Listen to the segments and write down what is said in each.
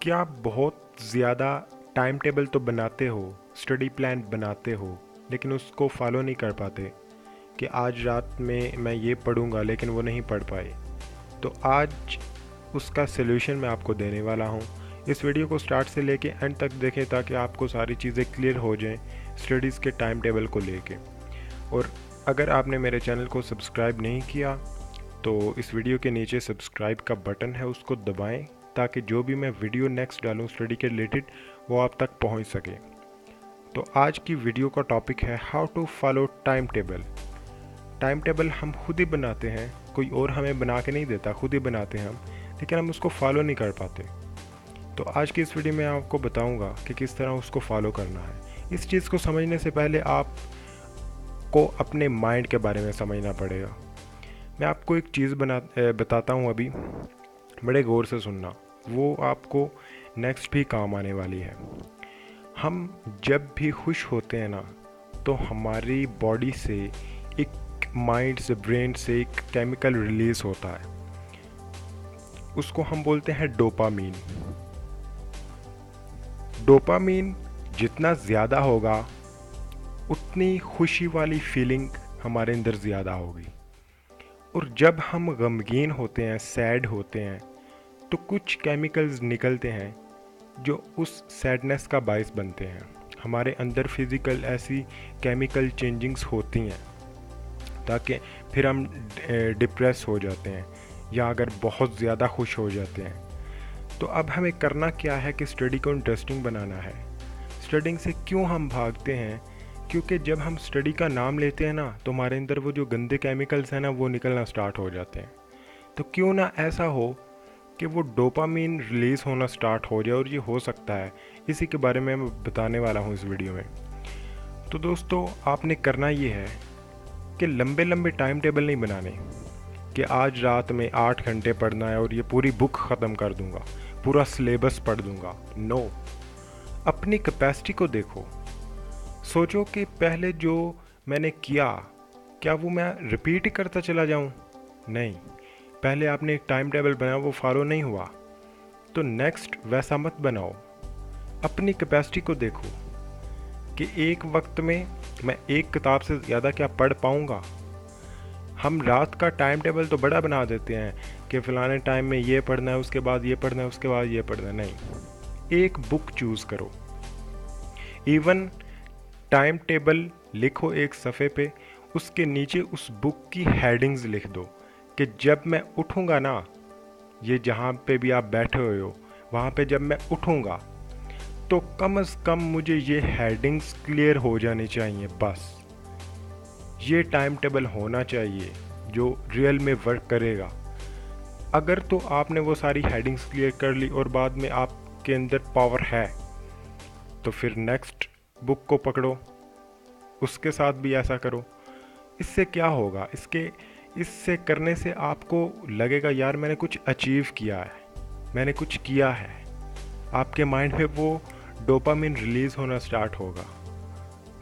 क्या आप बहुत ज़्यादा टाइम टेबल तो बनाते हो, स्टडी प्लान बनाते हो, लेकिन उसको फॉलो नहीं कर पाते कि आज रात में मैं ये पढ़ूंगा लेकिन वो नहीं पढ़ पाए? तो आज उसका सलूशन मैं आपको देने वाला हूँ। इस वीडियो को स्टार्ट से लेके एंड तक देखें ताकि आपको सारी चीज़ें क्लियर हो जाएं स्टडीज़ के टाइम टेबल को लेके। और अगर आपने मेरे चैनल को सब्सक्राइब नहीं किया तो इस वीडियो के नीचे सब्सक्राइब का बटन है, उसको दबाएं ताकि जो भी मैं वीडियो नेक्स्ट डालूं स्टडी के रिलेटेड वो आप तक पहुंच सके। तो आज की वीडियो का टॉपिक है how to follow time table. Time table हम खुद ही बनाते हैं, कोई और हमें बना के नहीं देता, खुद ही बनाते हैं हम, लेकिन हम उसको फॉलो नहीं कर पाते। तो आज की इस वीडियो में आपको बताऊंगा कि किस तरह उसको फॉलो करना है। इस चीज़ को समझने से पहले आपको अपने माइंड के बारे में समझना पड़ेगा। मैं आपको एक चीज़ बताता हूँ, अभी बड़े गौर से सुनना, वो आपको नेक्स्ट भी काम आने वाली है। हम जब भी खुश होते हैं ना, तो हमारी बॉडी से एक माइंड से, ब्रेन से एक केमिकल रिलीज़ होता है, उसको हम बोलते हैं डोपामीन। डोपामीन जितना ज़्यादा होगा उतनी खुशी वाली फीलिंग हमारे अंदर ज़्यादा होगी। और जब हम गमगीन होते हैं, सैड होते हैं, तो कुछ केमिकल्स निकलते हैं जो उस सैडनेस का बायस बनते हैं। हमारे अंदर फिज़िकल ऐसी केमिकल चेंजिंग्स होती हैं ताकि फिर हम डिप्रेस हो जाते हैं या अगर बहुत ज़्यादा खुश हो जाते हैं। तो अब हमें करना क्या है कि स्टडी को इंटरेस्टिंग बनाना है। स्टडिंग से क्यों हम भागते हैं? क्योंकि जब हम स्टडी का नाम लेते हैं ना, तो हमारे अंदर वो जो गंदे केमिकल्स हैं ना, वो निकलना स्टार्ट हो जाते हैं। तो क्यों ना ऐसा हो कि वो डोपामीन रिलीज़ होना स्टार्ट हो जाए, और ये हो सकता है। इसी के बारे में मैं बताने वाला हूँ इस वीडियो में। तो दोस्तों, आपने करना ये है कि लंबे लंबे टाइम टेबल नहीं बनाने कि आज रात में 8 घंटे पढ़ना है और ये पूरी बुक ख़त्म कर दूँगा, पूरा सिलेबस पढ़ दूँगा। नो, अपनी कैपेसिटी को देखो। सोचो कि पहले जो मैंने किया, क्या वो मैं रिपीट करता चला जाऊँ? नहीं, पहले आपने एक टाइम टेबल बनाया, वो फॉलो नहीं हुआ, तो नेक्स्ट वैसा मत बनाओ। अपनी कैपेसिटी को देखो कि एक वक्त में मैं एक किताब से ज़्यादा क्या पढ़ पाऊँगा। हम रात का टाइम टेबल तो बड़ा बना देते हैं कि फ़लाने टाइम में ये पढ़ना है, उसके बाद ये पढ़ना है, उसके बाद ये पढ़ना है। नहीं, एक बुक चूज़ करो। इवन टाइम टेबल लिखो एक सफ़े पे, उसके नीचे उस बुक की हेडिंग्स लिख दो कि जब मैं उठूँगा ना, ये जहाँ पे भी आप बैठे हुए हो, वहाँ पे जब मैं उठूँगा तो कम से कम मुझे ये हेडिंग्स क्लियर हो जानी चाहिए। बस ये टाइम टेबल होना चाहिए जो रियल में वर्क करेगा। अगर तो आपने वो सारी हेडिंग्स क्लियर कर ली और बाद में आपके अंदर पावर है, तो फिर नेक्स्ट बुक को पकड़ो, उसके साथ भी ऐसा करो। इससे क्या होगा? इससे करने से आपको लगेगा यार मैंने कुछ अचीव किया है, मैंने कुछ किया है। आपके माइंड में वो डोपामिन रिलीज़ होना स्टार्ट होगा।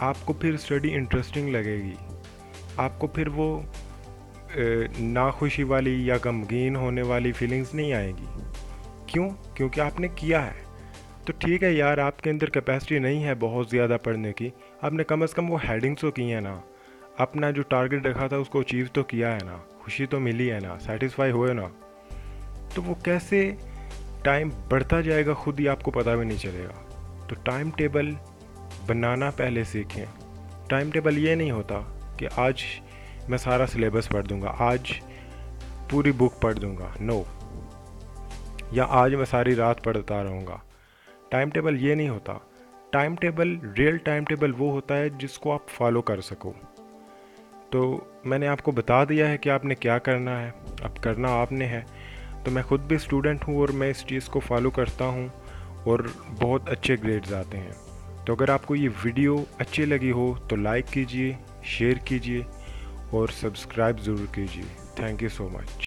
आपको फिर स्टडी इंटरेस्टिंग लगेगी। आपको फिर वो नाखुशी वाली या गमगीन होने वाली फीलिंग्स नहीं आएगी। क्यों? क्योंकि आपने किया है। तो ठीक है यार, आपके अंदर कैपेसिटी नहीं है बहुत ज़्यादा पढ़ने की, आपने कम से कम वो हेडिंग्स तो की है ना, अपना जो टारगेट रखा था उसको अचीव तो किया है ना, खुशी तो मिली है ना, सेटिस्फाई हुए ना। तो वो कैसे टाइम बढ़ता जाएगा खुद ही आपको पता भी नहीं चलेगा। तो टाइम टेबल बनाना पहले सीखें। टाइम टेबल ये नहीं होता कि आज मैं सारा सिलेबस पढ़ दूंगा, आज पूरी बुक पढ़ दूंगा। नो, या आज मैं सारी रात पढ़ता रहूँगा। टाइम टेबल ये नहीं होता। Time table, real time table वो होता है जिसको आप फॉलो कर सको। तो मैंने आपको बता दिया है कि आपने क्या करना है, अब करना आपने है। तो मैं खुद भी स्टूडेंट हूँ और मैं इस चीज़ को फॉलो करता हूँ और बहुत अच्छे ग्रेड्स आते हैं। तो अगर आपको ये वीडियो अच्छी लगी हो तो लाइक कीजिए, शेयर कीजिए और सब्सक्राइब ज़रूर कीजिए। Thank you so much.